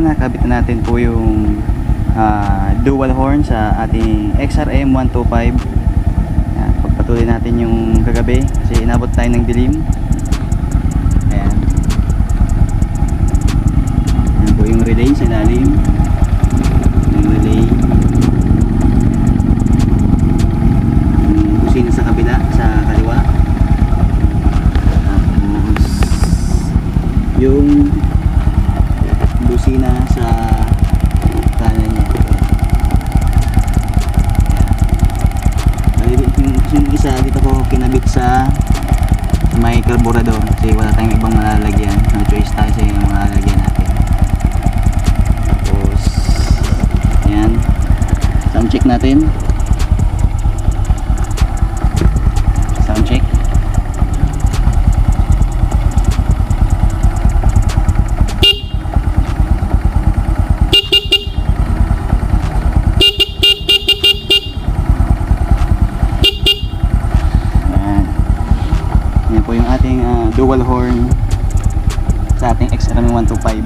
Ayan, nakabit na natin po yung dual horn sa ating XRM 125. Ayan, pagpatuloy natin yung kagabi kasi inabot tayo ng dilim. Ayan. Ayan po yung relay sa ilalim. Yung relay. Yung kusina sa kabila, sa kaliwa. Tapos yung busina sa kanan niya. Yung isa dito ko kinabit sa may carburetor kasi wala tayong ibang malalagyan. No choice tayo sa yung malalagyan natin. Tapos ayan, sound check natin. Sound check. Yan po yung ating dual horn sa ating XRM 125.